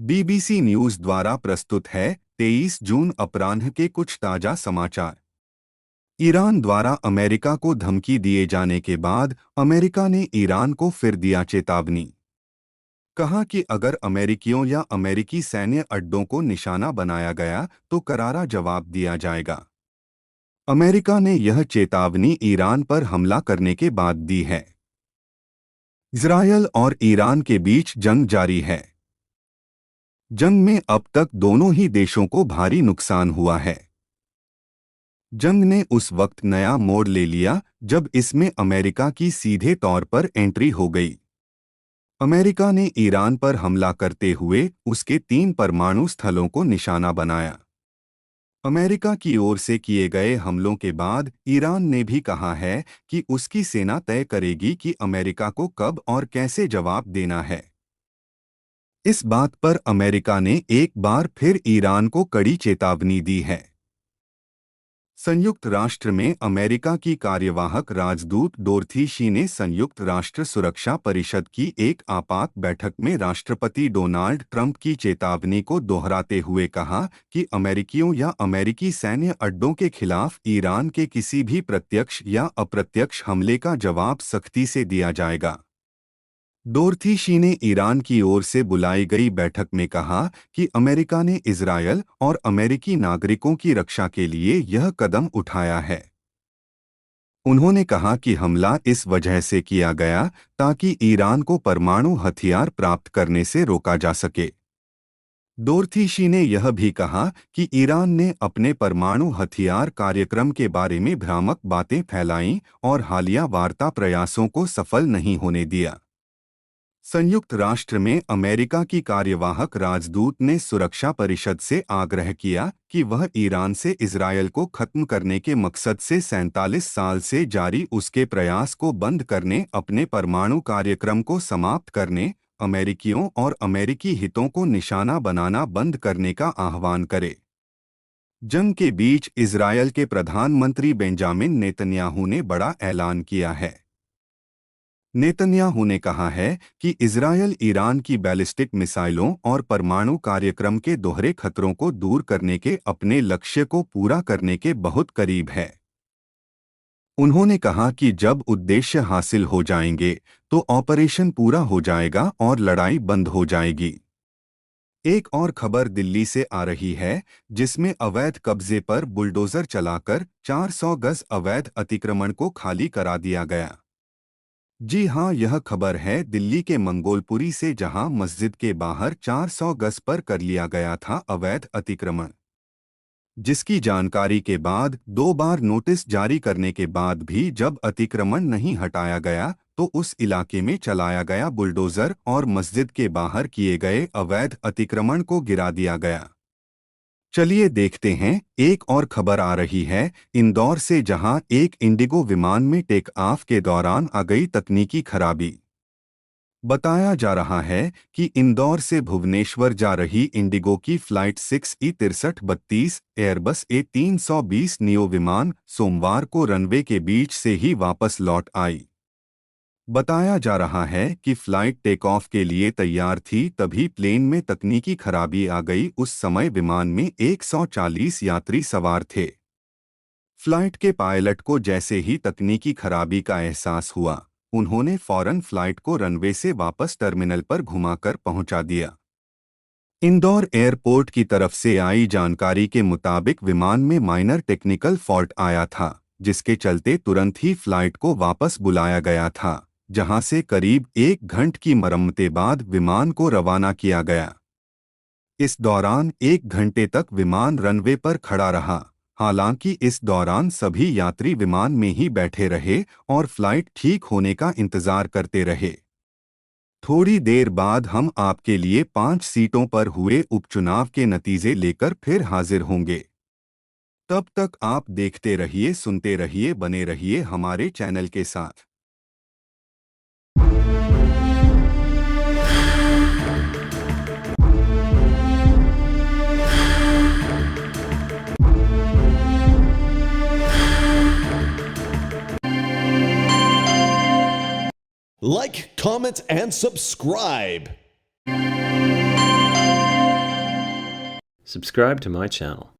BBC news द्वारा प्रस्तुत है 23 जून अपराह्न के कुछ ताजा समाचार। ईरान द्वारा अमेरिका को धमकी दिए जाने के बाद अमेरिका ने ईरान को फिर दिया चेतावनी। कहा कि अगर अमेरिकियों या अमेरिकी सैन्य अड्डों को निशाना बनाया गया तो करारा जवाब दिया जाएगा। अमेरिका ने यह चेतावनी ईरान पर हमला करने के बाद दी है। इजरायल और ईरान के बीच जंग जारी है। जंग में अब तक दोनों ही देशों को भारी नुकसान हुआ है। जंग ने उस वक्त नया मोड़ ले लिया जब इसमें अमेरिका की सीधे तौर पर एंट्री हो गई। अमेरिका ने ईरान पर हमला करते हुए उसके 3 परमाणु स्थलों को निशाना बनाया। अमेरिका की ओर से किए गए हमलों के बाद ईरान ने भी कहा है कि उसकी सेना तय करेगी कि अमेरिका को कब और कैसे जवाब देना है। इस बात पर अमेरिका ने एक बार फिर ईरान को कड़ी चेतावनी दी है। संयुक्त राष्ट्र में अमेरिका की कार्यवाहक राजदूत डोरथी शी ने संयुक्त राष्ट्र सुरक्षा परिषद की एक आपात बैठक में राष्ट्रपति डोनाल्ड ट्रंप की चेतावनी को दोहराते हुए कहा कि अमेरिकियों या अमेरिकी सैन्य अड्डों के खिलाफ ईरान के किसी भी प्रत्यक्ष या अप्रत्यक्ष हमले का जवाब सख्ती से दिया जाएगा। डोरथी शी ने ईरान की ओर से बुलाई गई बैठक में कहा कि अमेरिका ने इजरायल और अमेरिकी नागरिकों की रक्षा के लिए यह कदम उठाया है। उन्होंने कहा कि हमला इस वजह से किया गया ताकि ईरान को परमाणु हथियार प्राप्त करने से रोका जा सके। डोरथी शी ने यह भी कहा कि ईरान ने अपने परमाणु हथियार कार्यक्रम के बारे में भ्रामक बातें फैलाईं और हालिया वार्ता प्रयासों को सफल नहीं होने दिया। संयुक्त राष्ट्र में अमेरिका की कार्यवाहक राजदूत ने सुरक्षा परिषद से आग्रह किया कि वह ईरान से इजरायल को खत्म करने के मकसद से 47 साल से जारी उसके प्रयास को बंद करने, अपने परमाणु कार्यक्रम को समाप्त करने, अमेरिकियों और अमेरिकी हितों को निशाना बनाना बंद करने का आह्वान करे। जंग के बीच इजरायल के प्रधानमंत्री बेंजामिन नेतन्याहू ने बड़ा ऐलान किया है। नेतन्याहू ने कहा है कि इजरायल ईरान की बैलिस्टिक मिसाइलों और परमाणु कार्यक्रम के दोहरे खतरों को दूर करने के अपने लक्ष्य को पूरा करने के बहुत करीब है। उन्होंने कहा कि जब उद्देश्य हासिल हो जाएंगे तो ऑपरेशन पूरा हो जाएगा और लड़ाई बंद हो जाएगी। एक और खबर दिल्ली से आ रही है जिसमें अवैध कब्जे पर बुलडोजर चलाकर 400 गज अवैध अतिक्रमण को खाली करा दिया गया। जी हां, यह खबर है दिल्ली के मंगोलपुरी से, जहां मस्जिद के बाहर 400 गज पर कर लिया गया था अवैध अतिक्रमण, जिसकी जानकारी के बाद 2 बार नोटिस जारी करने के बाद भी जब अतिक्रमण नहीं हटाया गया तो उस इलाके में चलाया गया बुलडोजर और मस्जिद के बाहर किए गए अवैध अतिक्रमण को गिरा दिया गया। चलिए देखते हैं, एक और खबर आ रही है इंदौर से, जहां एक इंडिगो विमान में टेक ऑफ के दौरान आ गई तकनीकी खराबी। बताया जा रहा है कि इंदौर से भुवनेश्वर जा रही इंडिगो की flight 6E6332 Airbus A320 neo विमान सोमवार को रनवे के बीच से ही वापस लौट आई। बताया जा रहा है कि फ्लाइट टेक ऑफ के लिए तैयार थी, तभी प्लेन में तकनीकी खराबी आ गई। उस समय विमान में 140 यात्री सवार थे। फ्लाइट के पायलट को जैसे ही तकनीकी खराबी का एहसास हुआ, उन्होंने फौरन फ्लाइट को रनवे से वापस टर्मिनल पर घुमाकर पहुंचा दिया। इंदौर एयरपोर्ट की तरफ से आई जानकारी के मुताबिक विमान में माइनर टेक्निकल फॉल्ट आया था, जिसके चलते तुरंत ही फ्लाइट को वापस बुलाया गया था, जहां से करीब 1 घंटे की मरम्मतें बाद विमान को रवाना किया गया। इस दौरान 1 घंटे तक विमान रनवे पर खड़ा रहा। हालांकि इस दौरान सभी यात्री विमान में ही बैठे रहे और फ्लाइट ठीक होने का इंतजार करते रहे। थोड़ी देर बाद हम आपके लिए 5 सीटों पर हुए उपचुनाव के नतीजे लेकर फिर हाजिर होंगे। तब तक आप देखते रहिए, सुनते रहिए, बने रहिए हमारे चैनल के साथ। Like, comment, and subscribe. Subscribe to my channel.